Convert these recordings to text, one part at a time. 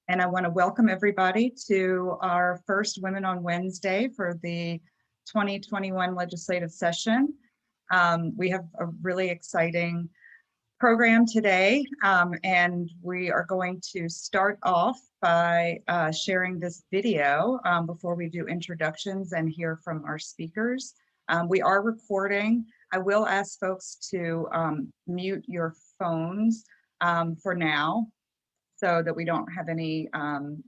And I want to welcome everybody to our first Women on Wednesday for the 2021 legislative session. We have a really exciting program today, and we are going to start off by sharing this video before we do introductions and hear from our speakers. We are recording. I will ask folks to mute your phones for now, so that we don't have any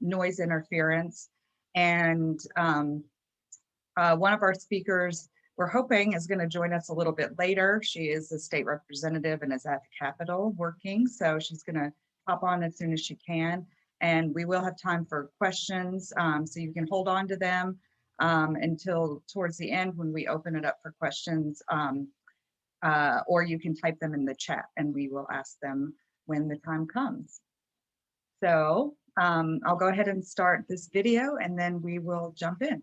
noise interference. And one of our speakers, we're hoping, is going to join us a little bit later. She is a state representative and is at the Capitol working, so she's going to hop on as soon as she can. And we will have time for questions, so you can hold on to them until towards the end when we open it up for questions, or you can type them in the chat and we will ask them when the time comes. So I'll go ahead and start this video and then we will jump in.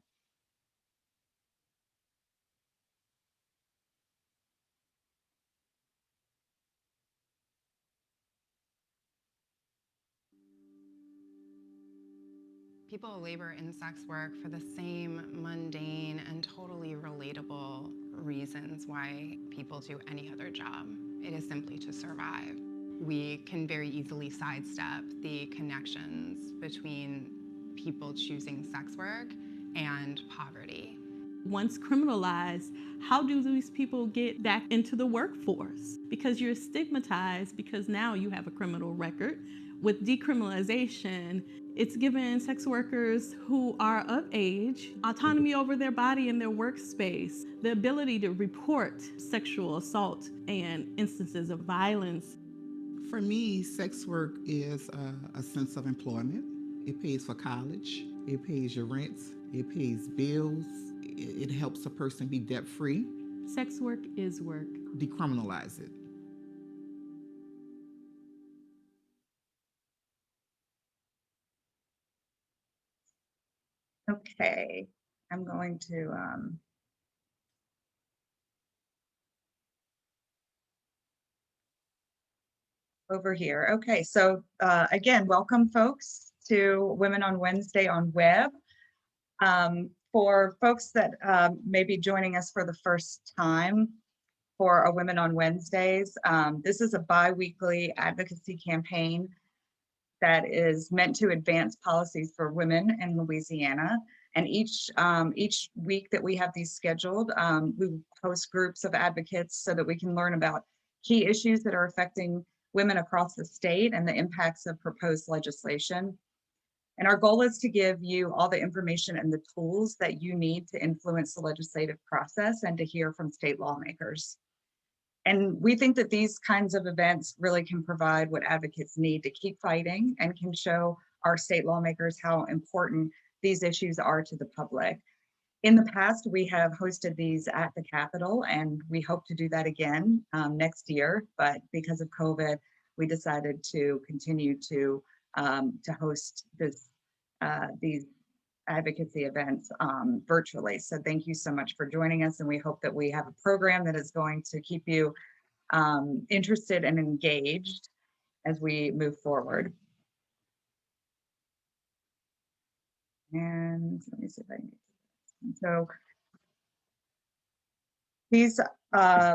People labor in sex work for the same mundane and totally relatable reasons why people do any other job. It is simply to survive. We can very easily sidestep the connections between people choosing sex work and poverty. Once criminalized, how do these people get back into the workforce? Because you're stigmatized because now you have a criminal record. With decriminalization, it's given sex workers who are of age autonomy over their body and their workspace, the ability to report sexual assault and instances of violence. For me, sex work is a sense of employment. It pays for college, it pays your rent, it pays bills, it helps a person be debt free. Sex work is work. Decriminalize it. Okay, I'm going to over here. Okay, so again, welcome folks to Women on Wednesday on Web. For folks that may be joining us for the first time for our Women on Wednesdays, this is a bi-weekly advocacy campaign that is meant to advance policies for women in Louisiana. And each week that we have these scheduled, we host groups of advocates so that we can learn about key issues that are affecting women across the state and the impacts of proposed legislation. And our goal is to give you all the information and the tools that you need to influence the legislative process and to hear from state lawmakers. And we think that these kinds of events really can provide what advocates need to keep fighting and can show our state lawmakers how important these issues are to the public. In the past, we have hosted these at the Capitol, and we hope to do that again next year. But because of COVID, we decided to continue to host these advocacy events virtually. So thank you so much for joining us, and we hope that we have a program that is going to keep you interested and engaged as we move forward. And let me see if I can get to this. So these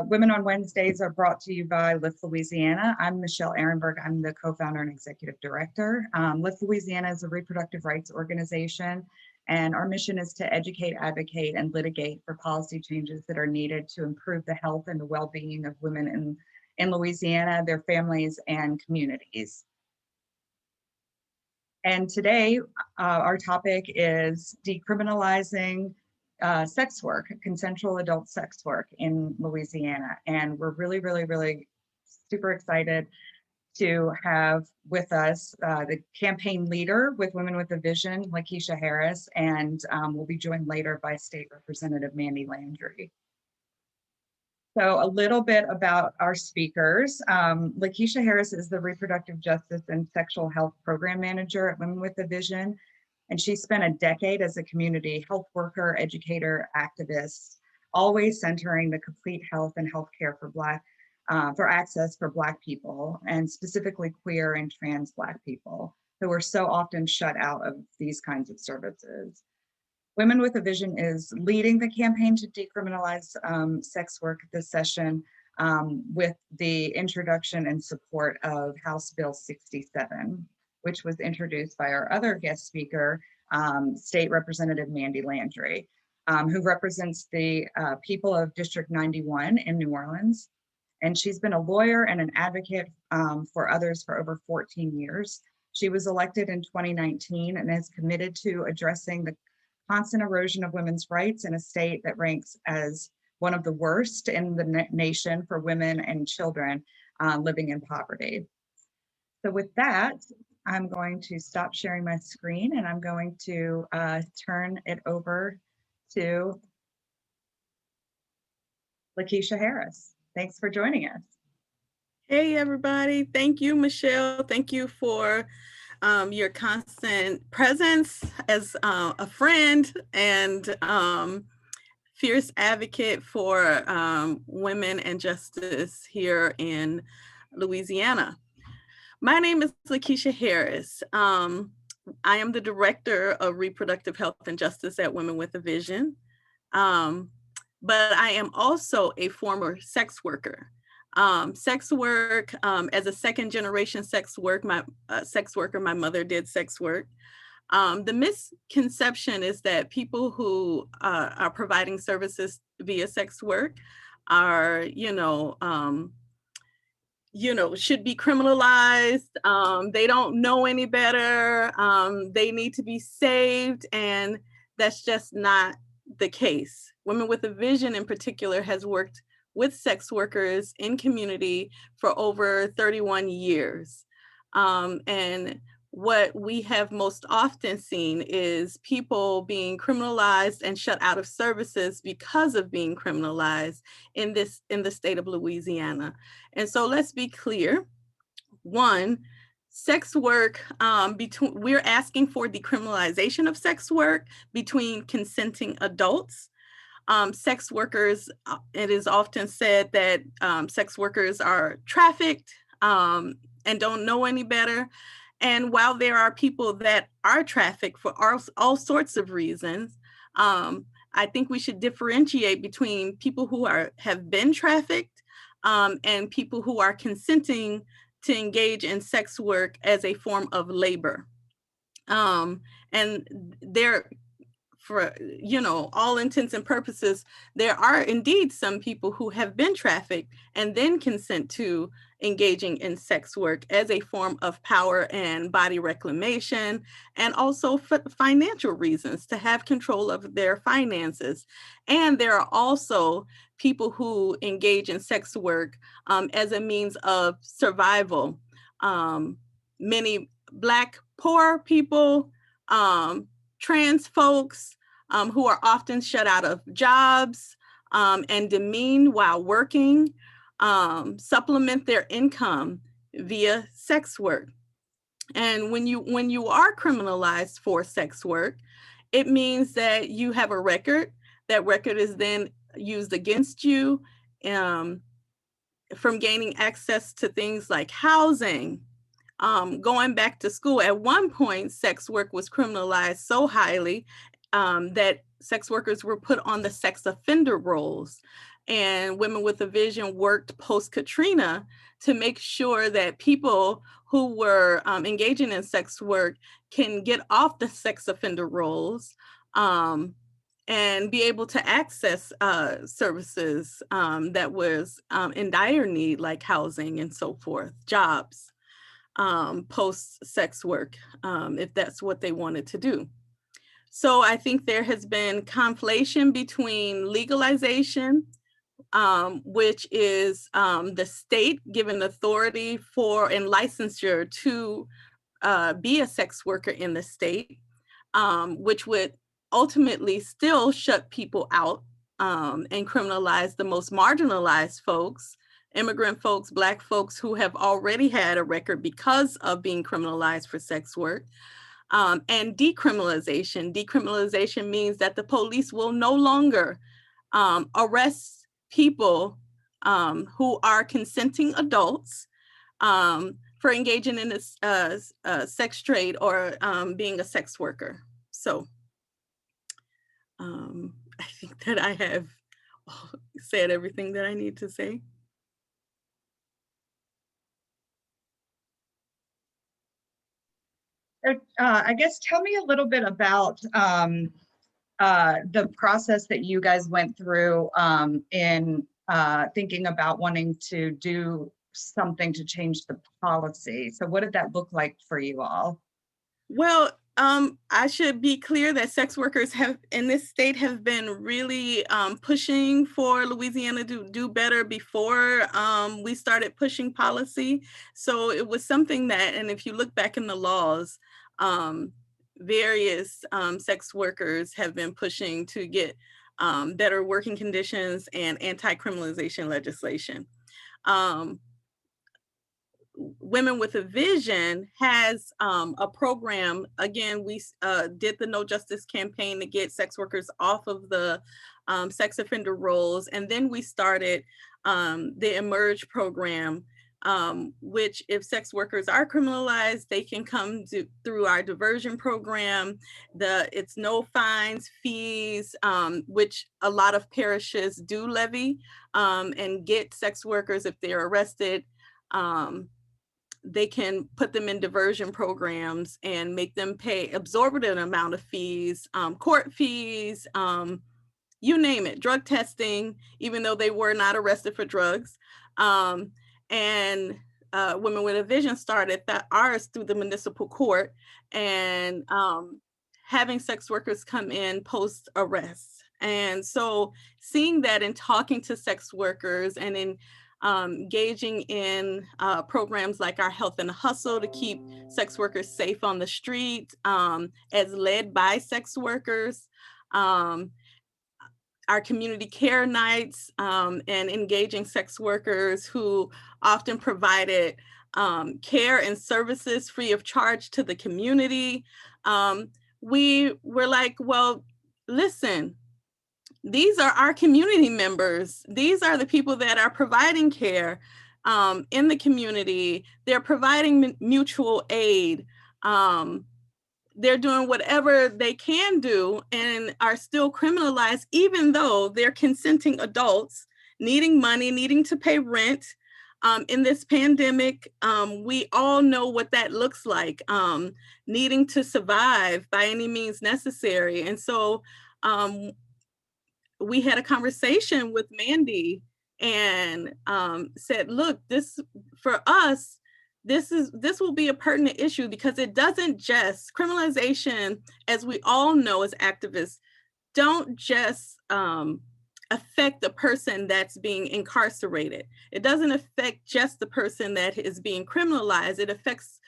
Women on Wednesdays are brought to you by Lift Louisiana. I'm Michelle Ehrenberg. I'm the co-founder and executive director. Lift Louisiana is a reproductive rights organization, and our mission is to educate, advocate, and litigate for policy changes that are needed to improve the health and the well-being of women in Louisiana, their families, and communities. And today, our topic is decriminalizing sex work, consensual adult sex work in Louisiana. And we're really super excited to have with us the campaign leader with Women with a Vision, Kalisha Harris, and we'll be joined later by State Representative Mandie, Landry. So a little bit about our speakers. Kalisha Harris is the Reproductive Justice and Sexual Health Program Manager at Women with a Vision. And she spent a decade as a community health worker, educator, activist, always centering the complete health and healthcare for access for Black people, and specifically queer and trans Black people. who are so often shut out of these kinds of services. Women with a Vision is leading the campaign to decriminalize sex work this session with the introduction and support of House Bill 67, which was introduced by our other guest speaker, State Representative Mandie Landry, who represents the people of District 91 in New Orleans. And she's been a lawyer and an advocate for others for over 14 years. She was elected in 2019 and is committed to addressing the constant erosion of women's rights in a state that ranks as one of the worst in the nation for women and children living in poverty. So with that, I'm going to stop sharing my screen and I'm going to turn it over to Kalisha Harris. Thanks for joining us. Hey, everybody. Thank you, Michelle. Thank you for your constant presence as a friend and fierce advocate for women and justice here in Louisiana. My name is Kalisha Harris. I am the Director of Reproductive Health and Justice at Women with a Vision, but I am also a former sex worker. Sex work, as a second generation sex worker, my mother did sex work. The misconception is that people who are providing services via sex work are, should be criminalized. They don't know any better. They need to be saved. And that's just not the case. Women with a Vision in particular has worked with sex workers in community for over 31 years. And what we have most often seen is people being criminalized and shut out of services because of being criminalized in the state of Louisiana. And so let's be clear. One, sex work, we're asking for decriminalization of sex work between consenting adults. Sex workers, it is often said that sex workers are trafficked and don't know any better. And while there are people that are trafficked for all sorts of reasons, I think we should differentiate between people who have been trafficked and people who are consenting to engage in sex work as a form of labor. And there, for all intents and purposes, there are indeed some people who have been trafficked and then consent to engaging in sex work as a form of power and body reclamation, and also financial reasons to have control of their finances. And there are also people who engage in sex work as a means of survival. Many Black poor people, trans folks who are often shut out of jobs and demeaned while working, supplement their income via sex work. And when you are criminalized for sex work, it means that you have a record. That record is then used against you from gaining access to things like housing, going back to school. At one point, sex work was criminalized so highly that sex workers were put on the sex offender rolls. And Women with a Vision worked post-Katrina to make sure that people who were engaging in sex work can get off the sex offender rolls and be able to access services that was in dire need, like housing and so forth, jobs, post-sex work, if that's what they wanted to do. So I think there has been conflation between legalization, which is the state given authority for and licensure to be a sex worker in the state, which would ultimately still shut people out and criminalize the most marginalized folks, immigrant folks, Black folks who have already had a record because of being criminalized for sex work. And decriminalization. Decriminalization means that the police will no longer arrest people who are consenting adults for engaging in this sex trade or being a sex worker. So I think that I have said everything that I need to say. I guess tell me a little bit about the process that you guys went through in thinking about wanting to do something to change the policy. So what did that look like for you all? Well, I should be clear that sex workers have in this state have been really pushing for Louisiana to do better before we started pushing policy. So it was something that, and if you look back in the laws, various sex workers have been pushing to get better working conditions and anti-criminalization legislation. Women with a Vision has a program. Again, we did the No Justice campaign to get sex workers off of the sex offender rolls. And then we started the Emerge program, which if sex workers are criminalized, they can come through our diversion program. It's no fines, fees, which a lot of parishes do levy and get sex workers if they're arrested. They can put them in diversion programs and make them pay exorbitant amount of fees, court fees, you name it, drug testing, even though they were not arrested for drugs. And Women with a Vision started ours through the municipal court and having sex workers come in post arrest. And so seeing that and talking to sex workers and in engaging in programs like our Health and Hustle to keep sex workers safe on the street, as led by sex workers, our community care nights, and engaging sex workers who often provided care and services free of charge to the community. We were like, well, listen, these are our community members. These are the people that are providing care in the community. They're providing mutual aid. They're doing whatever they can do and are still criminalized, even though they're consenting adults needing money, needing to pay rent. In this pandemic, we all know what that looks like, needing to survive by any means necessary. And so we had a conversation with Mandie and said, look, this for us, this will be a pertinent issue because it doesn't just, criminalization, as we all know as activists, don't just affect the person that's being incarcerated. It doesn't affect just the person that is being criminalized. It affects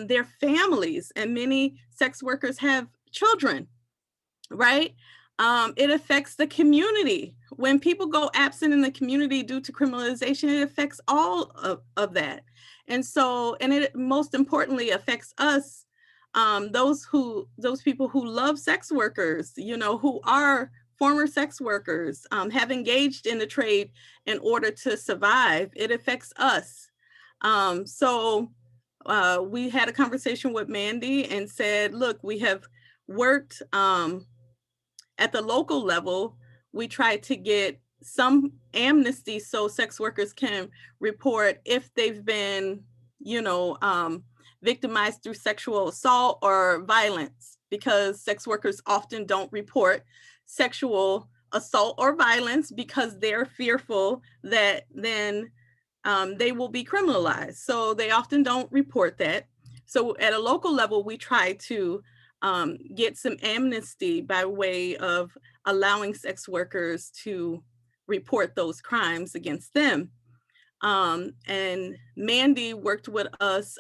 their families, and many sex workers have children, right? It affects the community. When people go absent in the community due to criminalization, it affects all of that. And so, and it most importantly affects us, those people who love sex workers, you know, who are former sex workers, have engaged in the trade in order to survive. It affects us. So we had a conversation with Mandie and said, look, we have worked at the local level. We try to get some amnesty so sex workers can report if they've been, you know, victimized through sexual assault or violence, because sex workers often don't report sexual assault or violence because they're fearful that then they will be criminalized. So they often don't report that. So at a local level, we try to get some amnesty by way of allowing sex workers to report those crimes against them. And Mandie worked with us,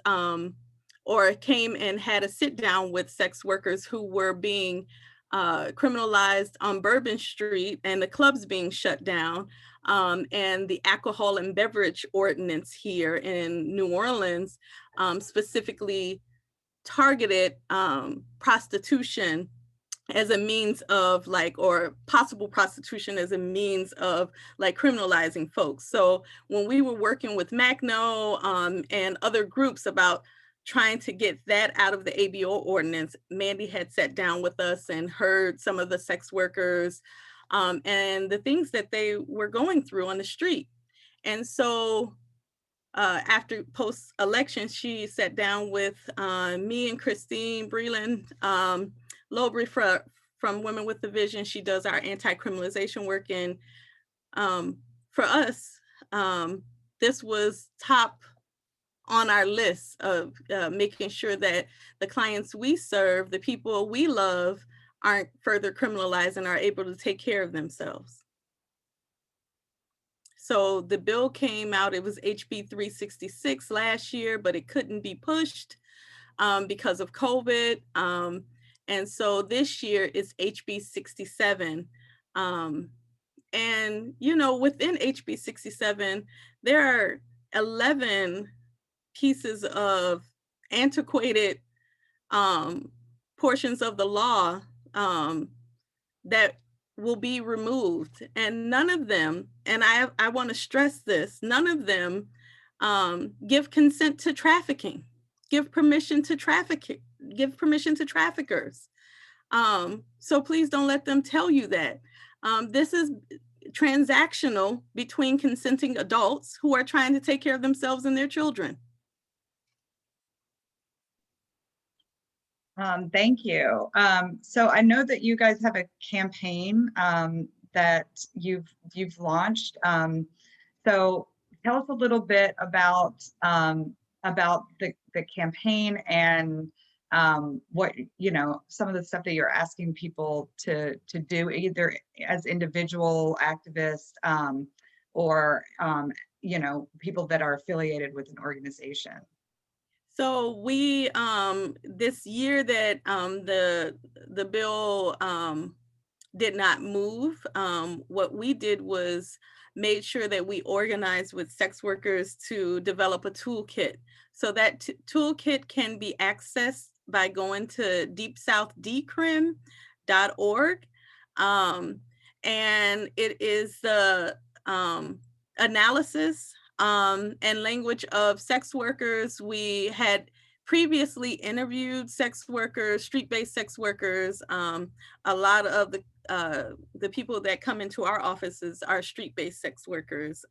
or came and had a sit down with sex workers who were being criminalized on Bourbon Street and the clubs being shut down, and the alcohol and beverage ordinance here in New Orleans specifically targeted prostitution as a means of like, or possible prostitution as a means of like criminalizing folks. So when we were working with MACNO and other groups about trying to get that out of the ABO ordinance, Mandie had sat down with us and heard some of the sex workers and the things that they were going through on the street. And so after post-election, she sat down with me and Christine Breland Lowry from Women with the Vision. She does our anti-criminalization work. And for us, this was top on our list of making sure that the clients we serve, the people we love, aren't further criminalized and are able to take care of themselves. So the bill came out, it was HB 366 last year, but it couldn't be pushed because of COVID. And so this year it's HB 67. And, you know, within HB 67, there are 11 pieces of antiquated portions of the law that will be removed, and none of them, and I want to stress this, none of them give consent to trafficking, give permission to trafficking, give permission to traffickers. So please don't let them tell you that. This is transactional between consenting adults who are trying to take care of themselves and their children. Thank you. So I know that you guys have a campaign that you've launched. So tell us a little bit about the campaign and what, you know, some of the stuff that you're asking people to do, either as individual activists or you know, people that are affiliated with an organization. So we this year that the bill did not move, what we did was made sure that we organized with sex workers to develop a toolkit. So that toolkit can be accessed by going to deepsouthdecrim.org. And it is the analysis and language of sex workers. We had previously interviewed sex workers, street-based sex workers. A lot of the people that come into our offices are street-based sex workers.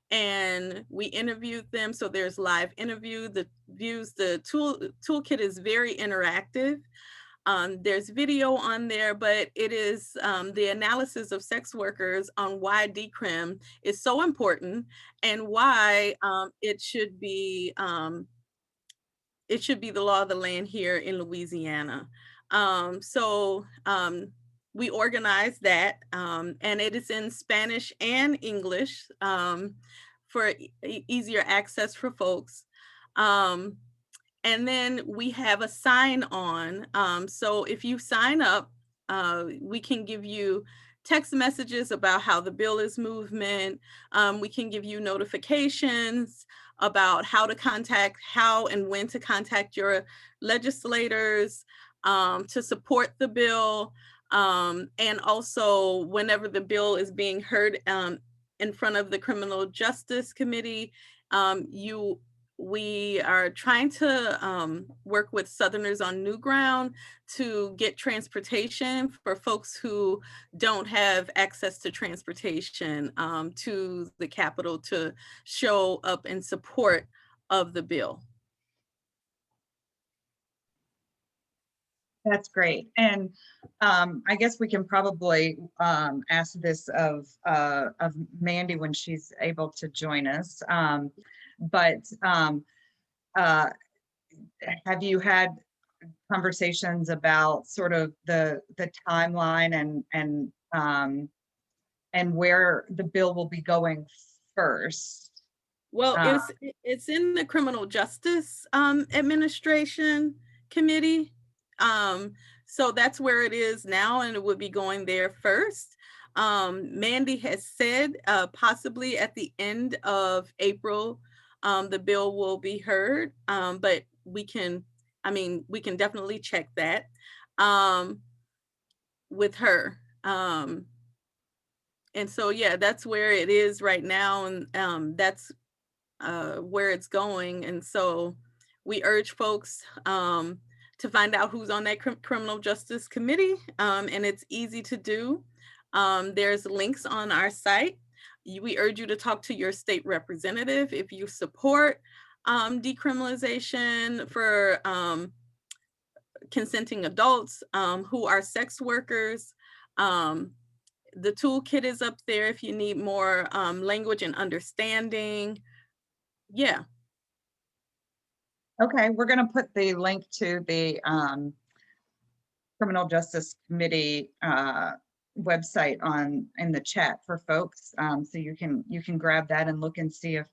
And we interviewed them. So there's live interview, the views, the toolkit is very interactive. There's video on there, but it is the analysis of sex workers on why decrim is so important and why it should be the law of the land here in Louisiana. We organized that, and it is in Spanish and English for easier access for folks. And then we have a sign on. So if you sign up, we can give you text messages about how the bill is movement. We can give you notifications about how and when to contact your legislators to support the bill. And also whenever the bill is being heard in front of the Criminal Justice Committee, we are trying to work with Southerners on New Ground to get transportation for folks who don't have access to transportation to the Capitol to show up in support of the bill. That's great. And I guess we can probably ask this of Mandie when she's able to join us. But have you had conversations about sort of the timeline and where the bill will be going first? Well, it's in the Criminal Justice Administration Committee. So that's where it is now, and it would be going there first. Mandie has said possibly at the end of April, the bill will be heard, but we can definitely check that. with her. And so, yeah, that's where it is right now. And that's where it's going. And so we urge folks to find out who's on that criminal justice committee. And it's easy to do. There's links on our site. We urge you to talk to your state representative if you support decriminalization for consenting adults who are sex workers. The toolkit is up there if you need more language and understanding. Yeah. Okay, we're going to put the link to the Criminal Justice Committee website in the chat for folks, so you can grab that and look and see if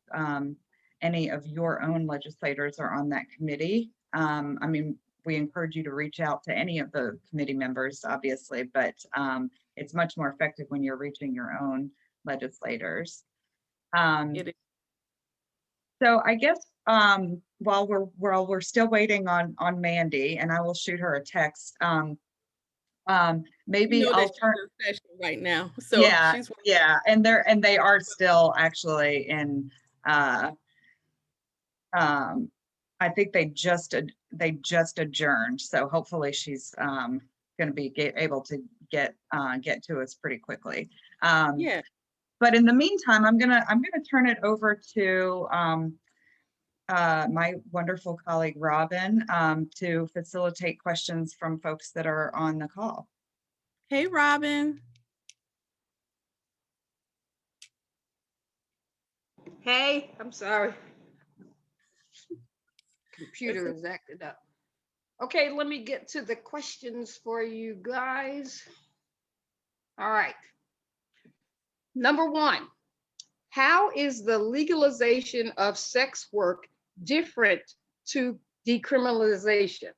any of your own legislators are on that committee. I mean, we encourage you to reach out to any of the committee members, obviously, but it's much more effective when you're reaching your own legislators. So I guess while we're still waiting on Mandie, and I will shoot her a text. Maybe I'll turn session right now. So yeah, and they are still actually in. I think they just adjourned, so hopefully she's going to be able to get to us pretty quickly. Yeah. But in the meantime, I'm gonna turn it over to my wonderful colleague Robin to facilitate questions from folks that are on the call. Hey, Robin. Hey, I'm sorry. Computer is acting up. Okay, let me get to the questions for you guys. All right. Number one, how is the legalization of sex work different to decriminalization?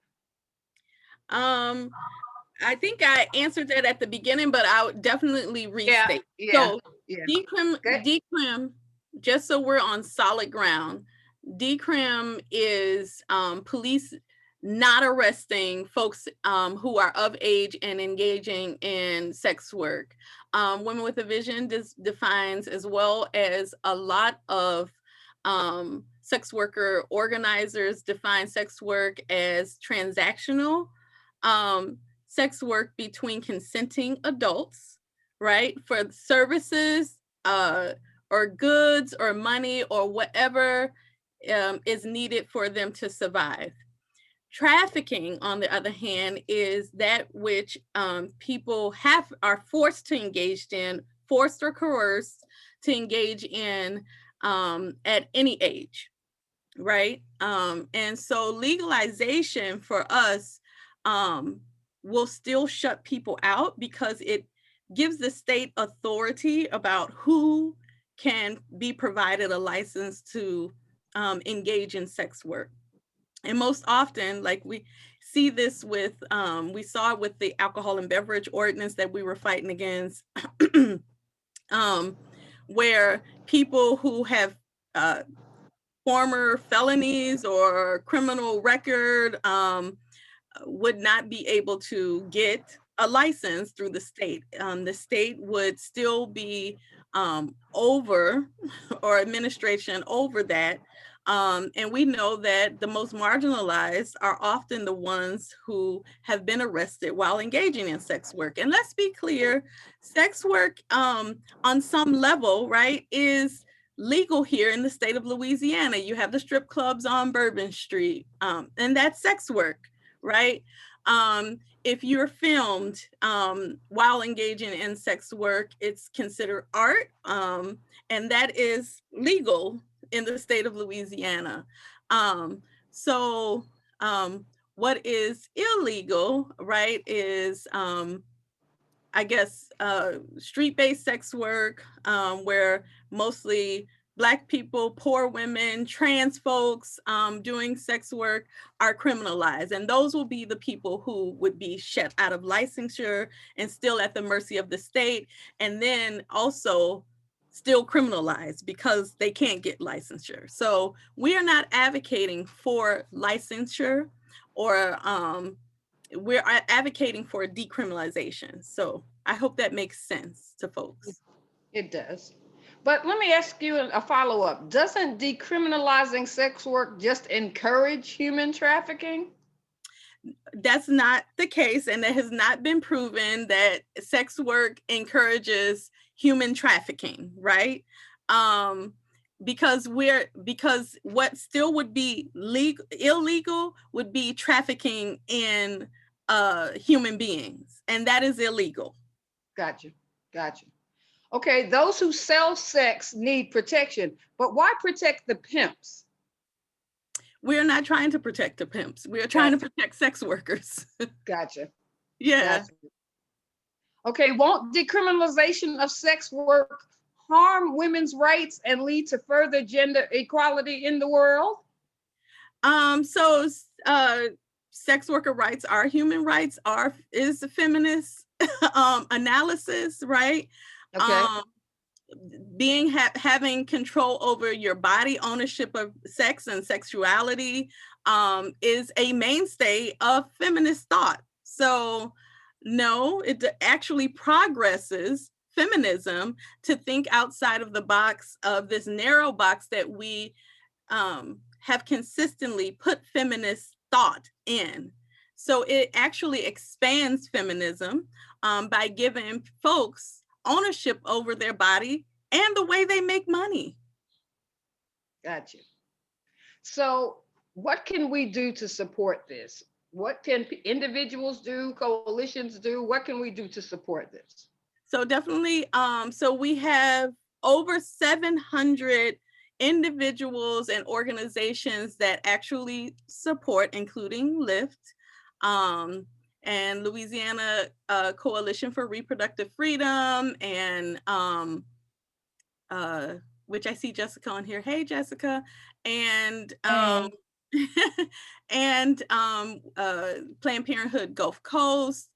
I think I answered that at the beginning, but I'll definitely restate. So decrim, just so we're on solid ground, decrim is police not arresting folks who are of age and engaging in sex work. Women with a Vision defines, as well as a lot of sex worker organizers, define sex work as transactional sex work between consenting adults, right? For services or goods or money or whatever is needed for them to survive. Trafficking, on the other hand, is that which people are forced to engage in, forced or coerced to engage in at any age, right? And so legalization for us will still shut people out because it gives the state authority about who can be provided a license to engage in sex work. And most often, like we see this with, we saw it with the alcohol and beverage ordinance that we were fighting against, where people who have former felonies or criminal record would not be able to get a license through the state. The state would still be over, or administration over that. And we know that the most marginalized are often the ones who have been arrested while engaging in sex work. And let's be clear, sex work on some level, right, is legal here in the state of Louisiana. You have the strip clubs on Bourbon Street, and that's sex work, right? If you're filmed while engaging in sex work, it's considered art, and that is legal in the state of Louisiana. So what is illegal, right, is I guess street-based sex work, where mostly Black people, poor women, trans folks doing sex work are criminalized. And those will be the people who would be shut out of licensure and still at the mercy of the state. And then also still criminalized because they can't get licensure. So we are not advocating for licensure or we're advocating for decriminalization. So I hope that makes sense to folks. It does. But let me ask you a follow-up. Doesn't decriminalizing sex work just encourage human trafficking? That's not the case, and it has not been proven that sex work encourages human trafficking, right? Because what still would be illegal would be trafficking in human beings, and that is illegal. Gotcha. Okay, those who sell sex need protection, but why protect the pimps? We're not trying to protect the pimps. We are trying to protect sex workers. Gotcha. Yeah. Gotcha. Okay, won't decriminalization of sex work harm women's rights and lead to further gender equality in the world? Sex worker rights are human rights, is a feminist analysis, right? Okay. Having control over your body, ownership of sex and sexuality is a mainstay of feminist thought. So no, it actually progresses feminism to think outside of the box, of this narrow box that we have consistently put feminist thought in. So it actually expands feminism by giving folks ownership over their body and the way they make money. Gotcha. So what can we do to support this? What can individuals do, coalitions do? What can we do to support this? So definitely, so we have over 700 individuals and organizations that actually support, including LIFT, and Louisiana Coalition for Reproductive Freedom, and which I see Jessica on here. Hey, Jessica. And and Planned Parenthood Gulf Coast.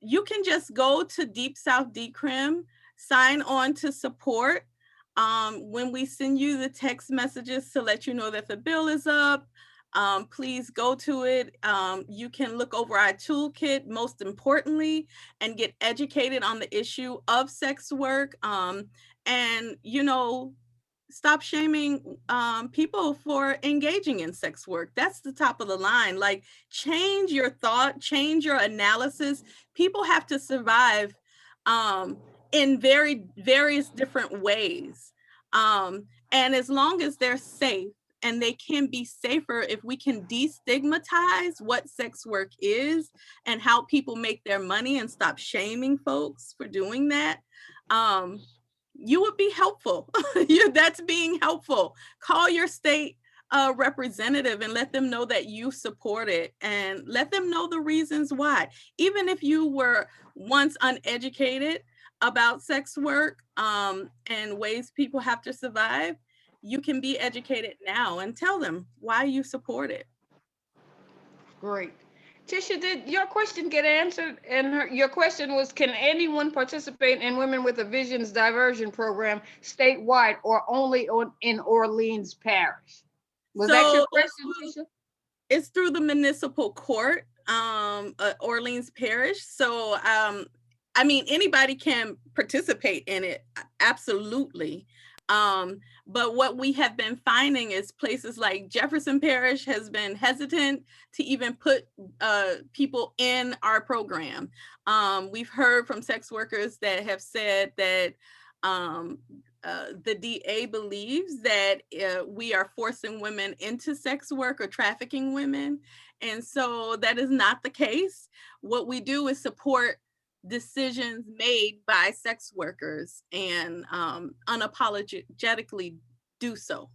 You can just go to Deep South Decrim, sign on to support. When we send you the text messages to let you know that the bill is up, please go to it. You can look over our toolkit, most importantly, and get educated on the issue of sex work. And, stop shaming people for engaging in sex work. That's the top of the line. Like, change your thought, change your analysis. People have to survive in various different ways. And as long as they're safe, and they can be safer if we can destigmatize what sex work is and how people make their money and stop shaming folks for doing that. You would be helpful. That's being helpful. Call your state representative and let them know that you support it, and let them know the reasons why. Even if you were once uneducated about sex work and ways people have to survive, you can be educated now and tell them why you support it. Great. Tisha, did your question get answered? And your question was, can anyone participate in Women with a Visions diversion program statewide or only in Orleans Parish? Was that your question, Tisha? It's through the municipal court, Orleans Parish. So, anybody can participate in it, absolutely. But what we have been finding is places like Jefferson Parish has been hesitant to even put people in our program. We've heard from sex workers that have said that the DA believes that we are forcing women into sex work or trafficking women. And so that is not the case. What we do is support decisions made by sex workers and unapologetically do so.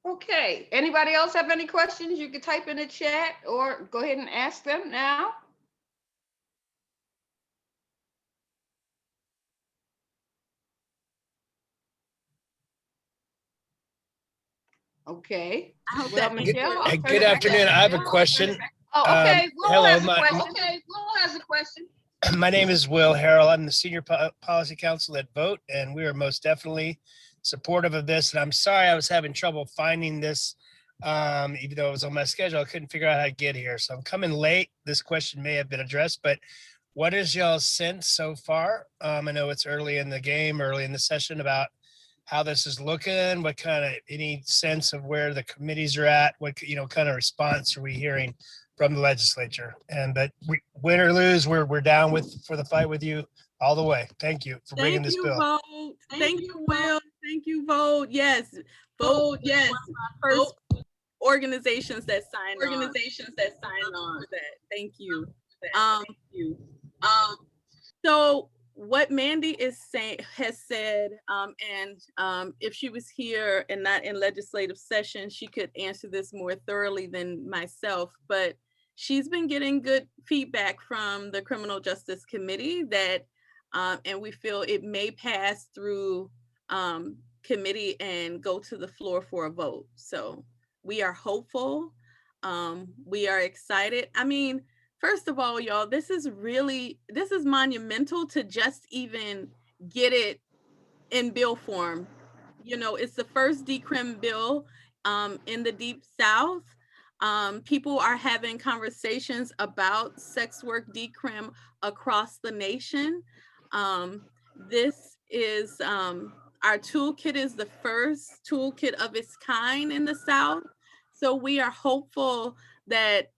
Okay, anybody else have any questions? You can type in the chat or go ahead and ask them now. Okay. Good afternoon. I have a question. Oh, okay. Hello. Will has a question. My name is Will Harrell. I'm the Senior Policy Counsel at VOTE, and we are most definitely supportive of this. And I'm sorry I was having trouble finding this Even though it was on my schedule, I couldn't figure out how to get here. So I'm coming late. This question may have been addressed, but what is y'all's sense so far? I know it's early in the game, early in the session, about how this is looking, what kind of, any sense of where the committees are at, what, kind of response are we hearing from the legislature? But win or lose, we're down for the fight with you all the way. Thank you for bringing this bill. Vote. Thank you, Will. Thank you, Vote. Yes, Vote. Yes, first organizations that sign on. That. Thank you. So what Mandie has said, and if she was here and not in legislative session, she could answer this more thoroughly than myself, but she's been getting good feedback from the Criminal Justice Committee that, and we feel it may pass through committee and go to the floor for a vote. So we are hopeful. We are excited. I mean, first of all, y'all, this is monumental to just even get it in bill form. It's the first decrim bill in the Deep South. People are having conversations about sex work decrim across the nation. This is our toolkit is the first toolkit of its kind in the South. So we are hopeful that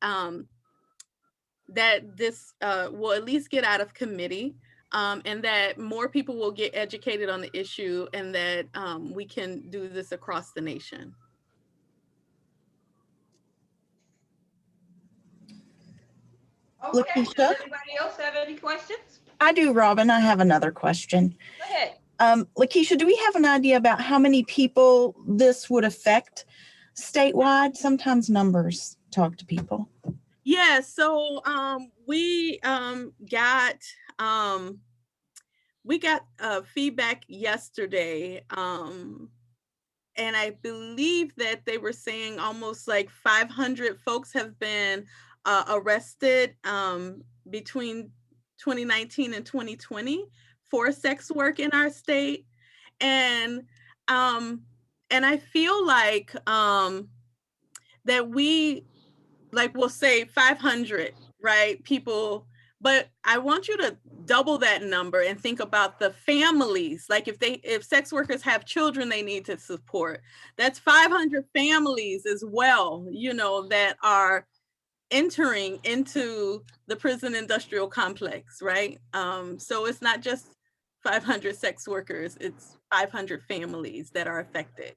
that this will at least get out of committee, and that more people will get educated on the issue, and that we can do this across the nation. Okay, Lakeisha? does anybody else have any questions? I do, Robin. I have another question. Go ahead. Lakeisha, do we have an idea about how many people this would affect statewide? Sometimes numbers talk to people. Yeah, so we got feedback yesterday, and I believe that they were saying almost like 500 folks have been arrested between 2019 and 2020 for sex work in our state, and I feel like that we'll say 500, right, people, but I want you to double that number and think about the families. Like if sex workers have children they need to support, that's 500 families as well, that are entering into the prison industrial complex, right? So it's not just 500 sex workers, it's 500 families that are affected.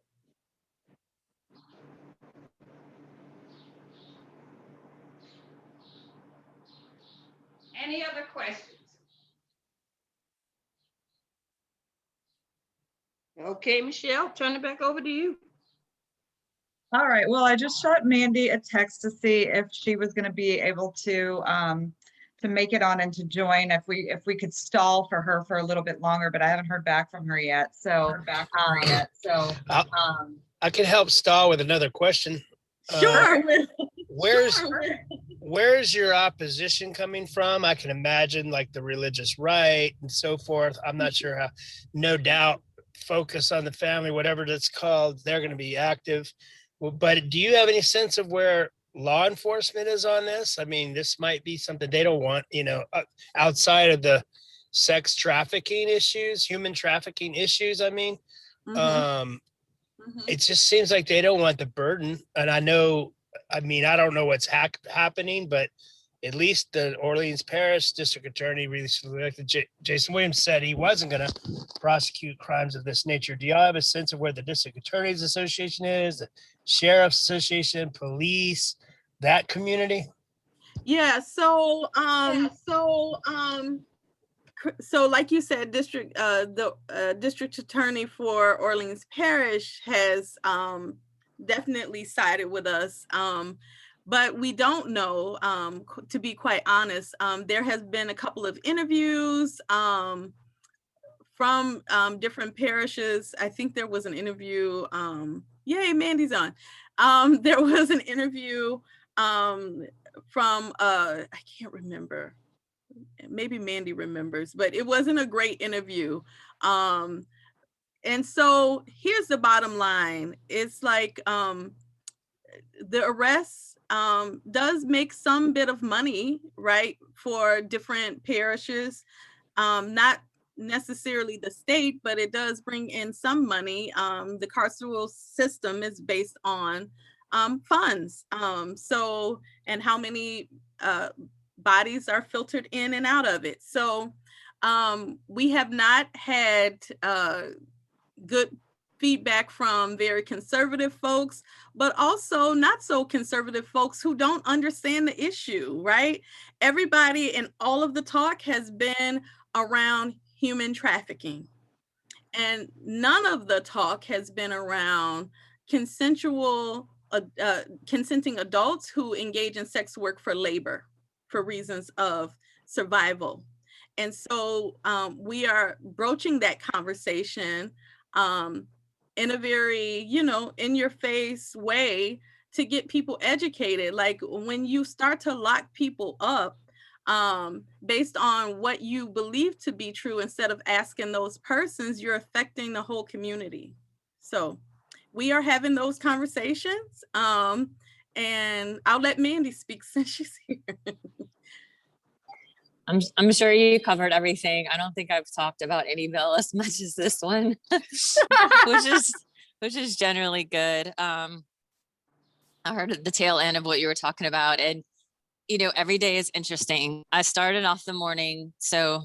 Any other questions? Okay, Michelle, turn it back over to you. All right, well, I just shot Mandie a text to see if she was going to be able to make it on and to join, if we could stall for her for a little bit longer, but I haven't heard back from her yet. So I can help stall with another question. Sure. Where's your opposition coming from? I can imagine like the religious right and so forth. I'm not sure how, no doubt, focus on the family, whatever that's called, they're going to be active. But do you have any sense of where law enforcement is on this? I mean, this might be something they don't want, outside of the sex trafficking issues, human trafficking issues. I mean, it just seems like they don't want the burden. And I don't know what's happening, but at least the Orleans Parish District Attorney recently elected Jason Williams said he wasn't going to prosecute crimes of this nature. Do y'all have a sense of where the District Attorneys Association is, the Sheriff's Association, police, that community? Yeah. So like you said, the District Attorney for Orleans Parish has definitely sided with us. But we don't know, to be quite honest. There has been a couple of interviews from different parishes. I think there was an interview, yay, Mandie's on. There was an interview from, I can't remember, maybe Mandie remembers, but it wasn't a great interview. And so here's the bottom line. It's like, the arrests does make some bit of money, right, for different parishes. Not necessarily the state, but it does bring in some money. The carceral system is based on funds. So, and how many bodies are filtered in and out of it. So we have not had good feedback from very conservative folks, but also not so conservative folks who don't understand the issue, right? Everybody and all of the talk has been around human trafficking. And none of the talk has been around consenting adults who engage in sex work for labor, for reasons of survival. And so we are broaching that conversation in a very, in your face way to get people educated. Like when you start to lock people up based on what you believe to be true, instead of asking those persons, you're affecting the whole community. So we are having those conversations. And I'll let Mandie speak since she's here. I'm sure you covered everything. I don't think I've talked about any bill as much as this one, which is generally good. I heard the tail end of what you were talking about, and every day is interesting. I started off the morning, so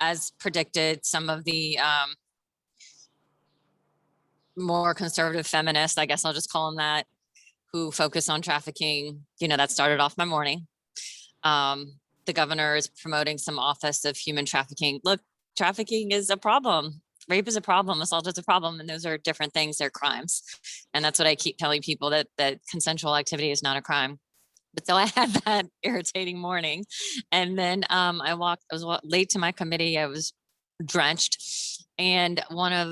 as predicted, some of the more conservative feminists, I guess I'll just call them that, who focus on trafficking, that started off my morning. The governor is promoting some office of human trafficking. Look, trafficking is a problem. Rape is a problem. Assault is a problem. And those are different things. They're crimes. And that's what I keep telling people, that consensual activity is not a crime. But so I had that irritating morning. And then I was late to my committee. I was drenched. And one of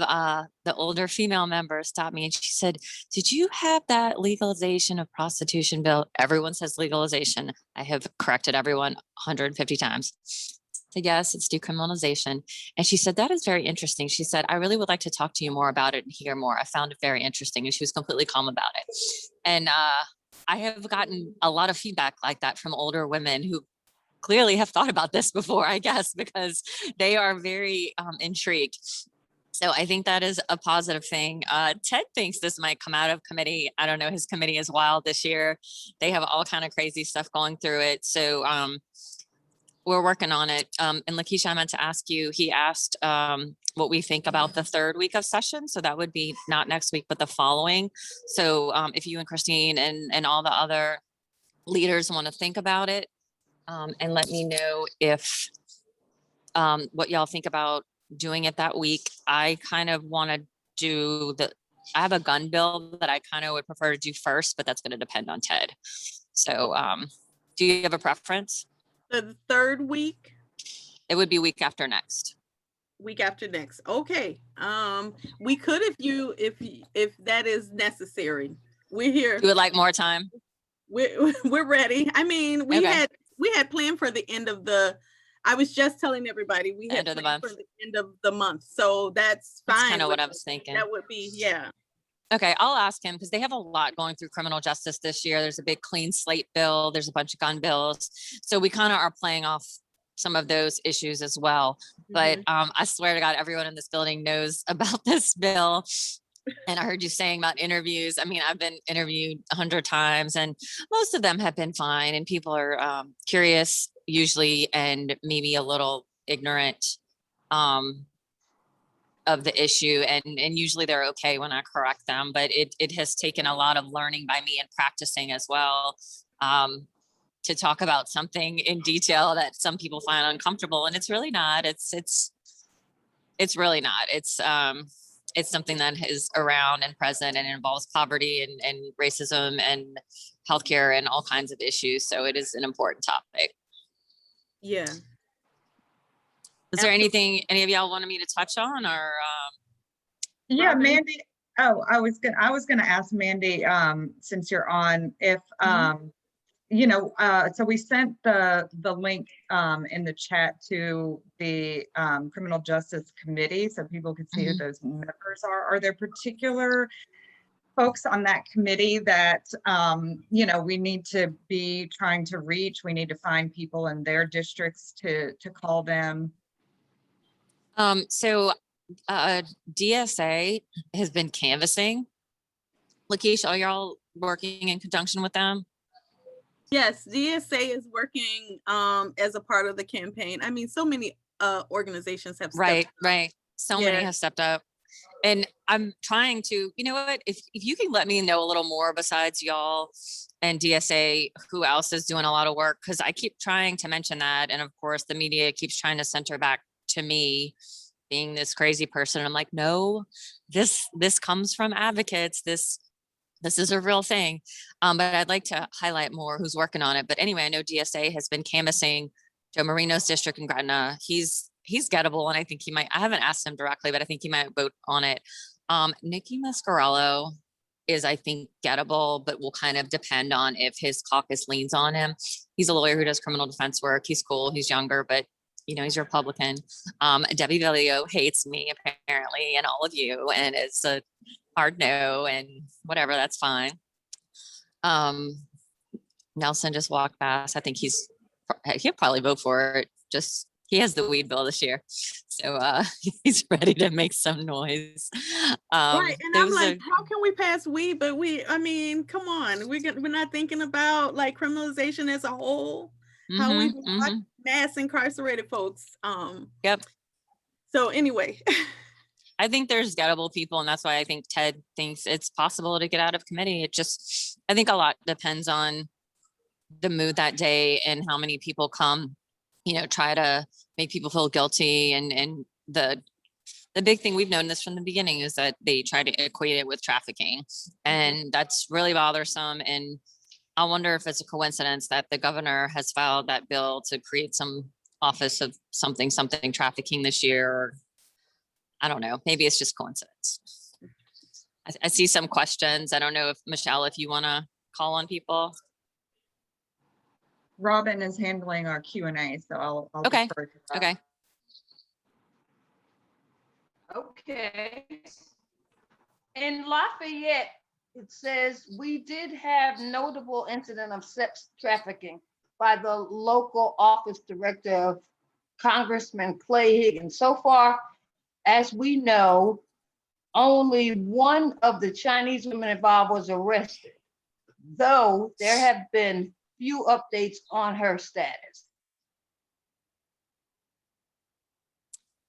the older female members stopped me and she said, "Did you have that legalization of prostitution bill?" Everyone says legalization. I have corrected everyone 150 times. So yes, it's decriminalization. And she said, "That is very interesting." She said, "I really would like to talk to you more about it and hear more. I found it very interesting." And she was completely calm about it. And I have gotten a lot of feedback like that from older women who clearly have thought about this before, I guess, because they are very intrigued. So I think that is a positive thing. Ted thinks this might come out of committee. I don't know. His committee is wild this year. They have all kind of crazy stuff going through it. So we're working on it. And Lakeisha, I meant to ask you, he asked what we think about the third week of session. So that would be not next week, but the following. So if you and Christine and all the other leaders want to think about it, and let me know if what y'all think about doing it that week. I kind of want to do I have a gun bill that I kind of would prefer to do first, but that's going to depend on Ted. So do you have a preference? The third week? It would be week after next. Week after next. Okay. We could if that is necessary. We're here. You would like more time? We're ready. I mean, we had planned for the end of I was just telling everybody we had planned for the end of the month. So that's fine. That's kind of what I was thinking. That would be, yeah. Okay, I'll ask him because they have a lot going through criminal justice this year. There's a big clean slate bill. There's a bunch of gun bills. So we kind of are playing off some of those issues as well. But I swear to God, everyone in this building knows about this bill. And I heard you saying about interviews. I mean, I've been interviewed 100 times and most of them have been fine. And people are curious usually and maybe a little ignorant of the issue. And usually they're okay when I correct them. But it has taken a lot of learning by me and practicing as well to talk about something in detail that some people find uncomfortable. And it's really not. It's really not. It's something that is around and present and involves poverty and racism and healthcare and all kinds of issues. So it is an important topic. Yeah. Is there anything any of y'all wanted me to touch on or? Yeah, Mandie. Oh, I was gonna ask Mandie, since you're on, if so we sent the link in the chat to the Criminal Justice Committee so people could see who those members are. Are there particular folks on that committee that, you know, we need to be trying to reach. We need to find people in their districts to call them. So DSA has been canvassing. Lakeisha, are y'all working in conjunction with them? Yes, DSA is working as a part of the campaign. I mean, so many organizations have stepped up. Right. So many Yeah. have stepped up. And I'm trying to, you know what, if you can let me know a little more besides y'all and DSA, who else is doing a lot of work? Because I keep trying to mention that. And of course, the media keeps trying to center back to me being this crazy person. I'm like, no, this comes from advocates. This is a real thing. But I'd like to highlight more who's working on it. But anyway, I know DSA has been canvassing Joe Marino's district in Gretna. He's gettable, and I think he might, I haven't asked him directly, but I think he might vote on it. Nikki Mascarello is, I think, gettable, but will kind of depend on if his caucus leans on him. He's a lawyer who does criminal defense work. He's cool. He's younger, but you know, he's a Republican. Debbie Villio hates me apparently, and all of you, and it's a hard no, and whatever, that's fine. Nelson just walked past. I think he'll probably vote for it. Just, he has the weed bill this year, so he's ready to make some noise. Right, and I'm like, how can we pass weed? But I mean, come on, we're not thinking about like criminalization as a whole. How we mass incarcerated folks. Yep. So anyway. I think there's gettable people, and that's why I think Ted thinks it's possible to get out of committee. It just, I think a lot depends on the mood that day and how many people come, you know, try to make people feel guilty. And the big thing we've known this from the beginning is that they try to equate it with trafficking, and that's really bothersome. And I wonder if it's a coincidence that the governor has filed that bill to create some office of something trafficking this year, or I don't know, maybe it's just coincidence. I see some questions. I don't know if Michelle, if you want to call on people. Robin is handling our Q&A, so I'll Okay. defer to that. Okay. Okay. In Lafayette, it says we did have notable incident of sex trafficking by the local office director of Congressman Clay Higgins. So far, as we know, only one of the Chinese women involved was arrested, though there have been few updates on her status.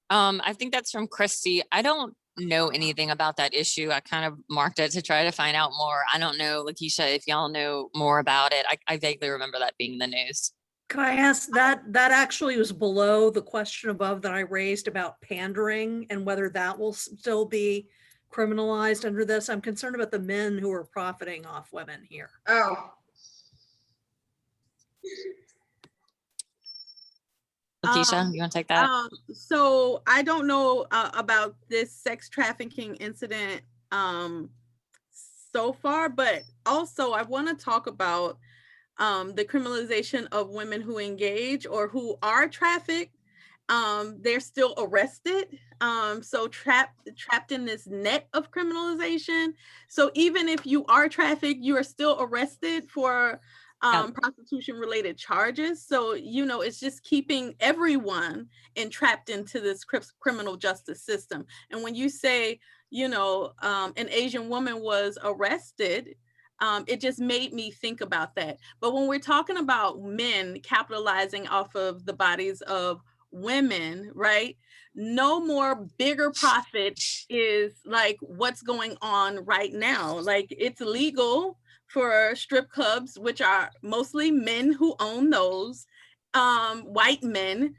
I think that's from Christy. I don't know anything about that issue. I kind of marked it to try to find out more. I don't know, Lakeisha, if y'all know more about it. I vaguely remember that being in the news. Can I ask that actually was below the question above that I raised about pandering and whether that will still be criminalized under this? I'm concerned about the men who are profiting off women here. Oh. Lakeisha, you want to take that? So I don't know about this sex trafficking incident so far, but also I want to talk about the criminalization of women who engage or who are trafficked. They're still arrested. So trapped in this net of criminalization. So even if you are trafficked, you are still arrested for prostitution related charges. So, you know, it's just keeping everyone entrapped into this criminal justice system. And when you say, you know, an Asian woman was arrested, it just made me think about that. But when we're talking about men capitalizing off of the bodies of women, right? No more bigger profit is like what's going on right now. Like it's legal for strip clubs, which are mostly men who own those, white men,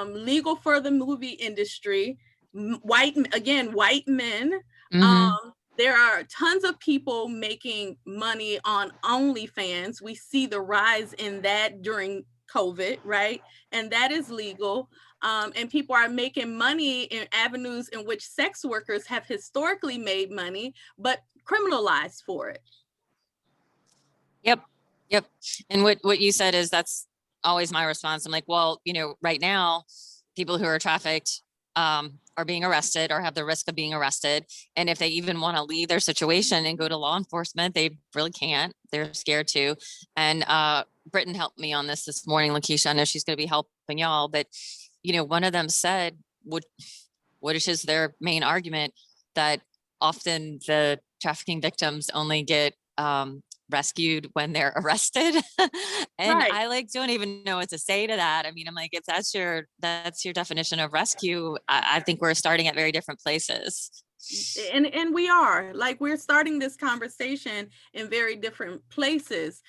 legal for the movie industry, white men. There are tons of people making money on OnlyFans. We see the rise in that during COVID, right? And that is legal. And people are making money in avenues in which sex workers have historically made money, but criminalized for it. Yep. And what you said is that's always my response. I'm like, well, you know, right now, people who are trafficked are being arrested or have the risk of being arrested. And if they even want to leave their situation and go to law enforcement, they really can't. They're scared to. And Britton helped me on this morning, Lakeisha. I know she's going to be helping y'all, but one of them said, which is their main argument, that often the trafficking victims only get rescued when they're arrested. And Right. I don't even know what to say to that. I mean, I'm like, if that's your definition of rescue, I think we're starting at very different places. And we're starting this conversation in very different places.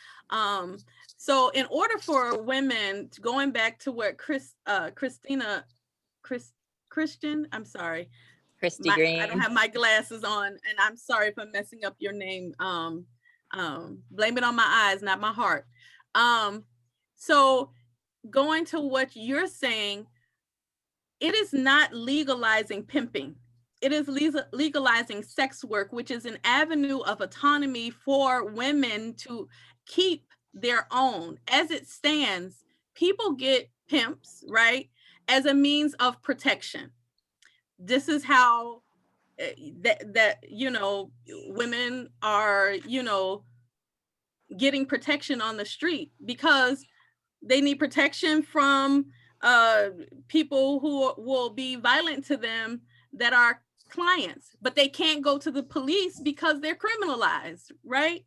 So in order for women, going back to what Christian, I'm sorry, Christy Green. I don't have my glasses on, and I'm sorry if I'm messing up your name. Blame it on my eyes, not my heart. So going to what you're saying, it is not legalizing pimping. It is legalizing sex work, which is an avenue of autonomy for women to keep their own. As it stands, people get pimps, right, as a means of protection. This is how women are, getting protection on the street, because they need protection from people who will be violent to them that are clients, but they can't go to the police because they're criminalized, right?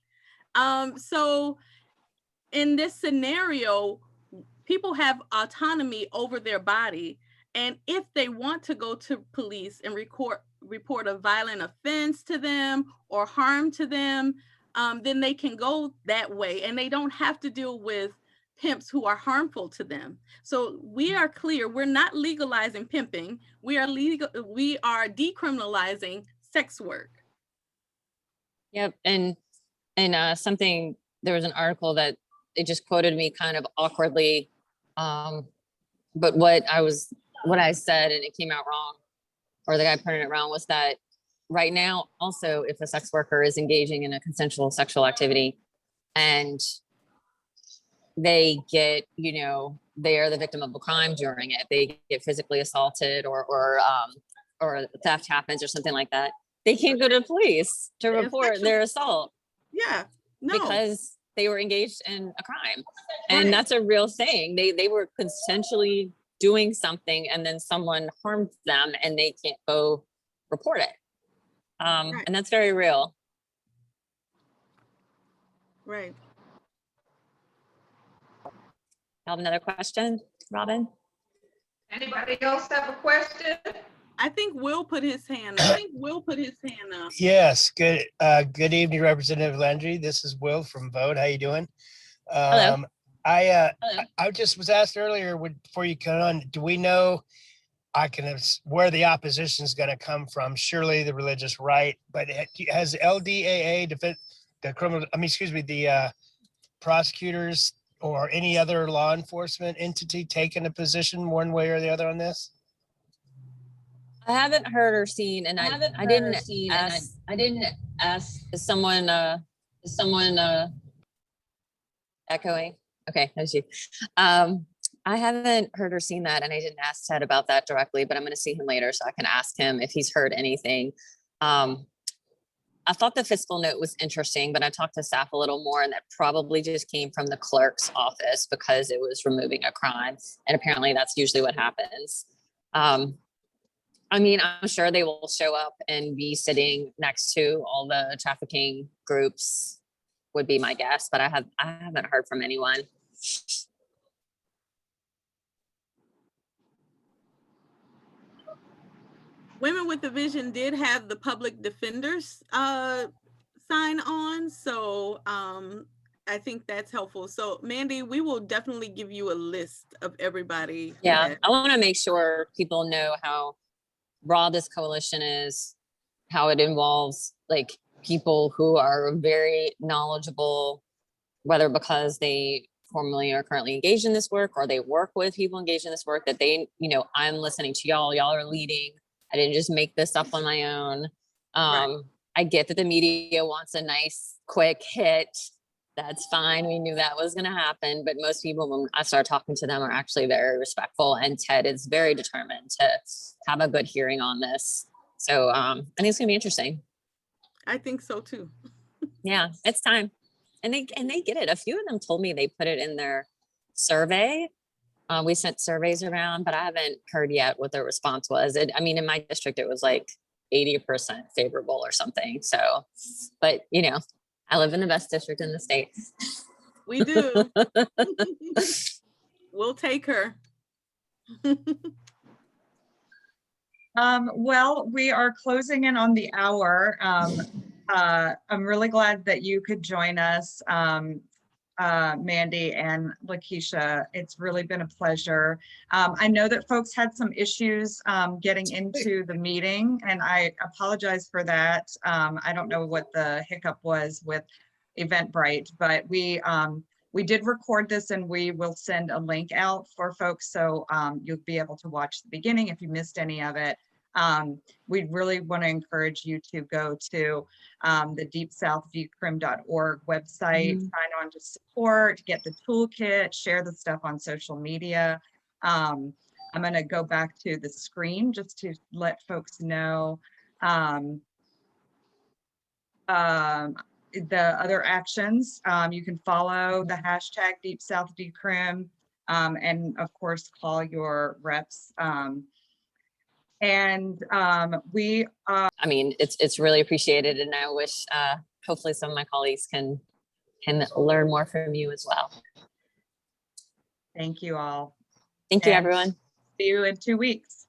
So in this scenario, people have autonomy over their body, and if they want to go to police and report a violent offense to them or harm to them, then they can go that way, and they don't have to deal with pimps who are harmful to them. So we are clear, we're not legalizing pimping. We are decriminalizing sex work. Yep. And something, there was an article that it just quoted me kind of awkwardly. But what I said, and it came out wrong, or the guy printed it wrong, was that right now, also, if a sex worker is engaging in a consensual sexual activity and they get, they are the victim of a crime during it, they get physically assaulted or theft happens or something like that, they can't go to the police to report their assault. Yeah, no. Because they were engaged in a crime. And that's a real thing. They were consensually doing something, and then someone harmed them and they can't go report it. And that's very real. Right. I have another question, Robin? Anybody else have a question? I think Will put his hand up. Yes, good evening, Representative Landry. This is Will from Vote. How you doing? Hello. I just was asked earlier before you come on, do we know where the opposition is going to come from? Surely the religious right, but has LDAA, the prosecutors or any other law enforcement entity taken a position one way or the other on this? I haven't heard or seen, and I didn't ask. Is someone echoing? Okay, that's you. I haven't heard or seen that, and I didn't ask Ted about that directly, but I'm going to see him later so I can ask him if he's heard anything. I thought the fiscal note was interesting, but I talked to staff a little more, and that probably just came from the clerk's office because it was removing a crime, and apparently that's usually what happens. I mean, I'm sure they will show up and be sitting next to all the trafficking groups, would be my guess, but I haven't heard from anyone. Women with a Vision did have the public defenders sign on, so I think that's helpful. So Mandie, we will definitely give you a list of everybody. Yeah, I want to make sure people know how broad this coalition is, how it involves people who are very knowledgeable, whether because they formerly are currently engaged in this work or they work with people engaged in this work, that they, I'm listening to y'all are leading. I didn't just make this up on my own. I get that the media wants a nice quick hit That's fine. We knew that was going to happen, but most people, when I start talking to them, are actually very respectful. And Ted is very determined to have a good hearing on this. So I think it's going to be interesting. I think so too. Yeah, it's time. And they get it. A few of them told me they put it in their survey. We sent surveys around, but I haven't heard yet what their response was. I mean, in my district, it was like 80% favorable or something. So, but you know, I live in the best district in the state. We do. We'll take her. Well, we are closing in on the hour. I'm really glad that you could join us, Mandie and Lakeisha. It's really been a pleasure. I know that folks had some issues getting into the meeting, and I apologize for that. I don't know what the hiccup was with Eventbrite, but we did record this, and we will send a link out for folks, so you'll be able to watch the beginning if you missed any of it. We really want to encourage you to go to the deepsouthdecrim.org website, sign on to support, get the toolkit, share the stuff on social media. I'm going to go back to the screen just to let folks know the other actions. You can follow the hashtag DeepSouthDecrim, and of course call your reps. We I mean, it's really appreciated, and I wish hopefully some of my colleagues can learn more from you as well. Thank you all. Thank you, And everyone. see you in 2 weeks.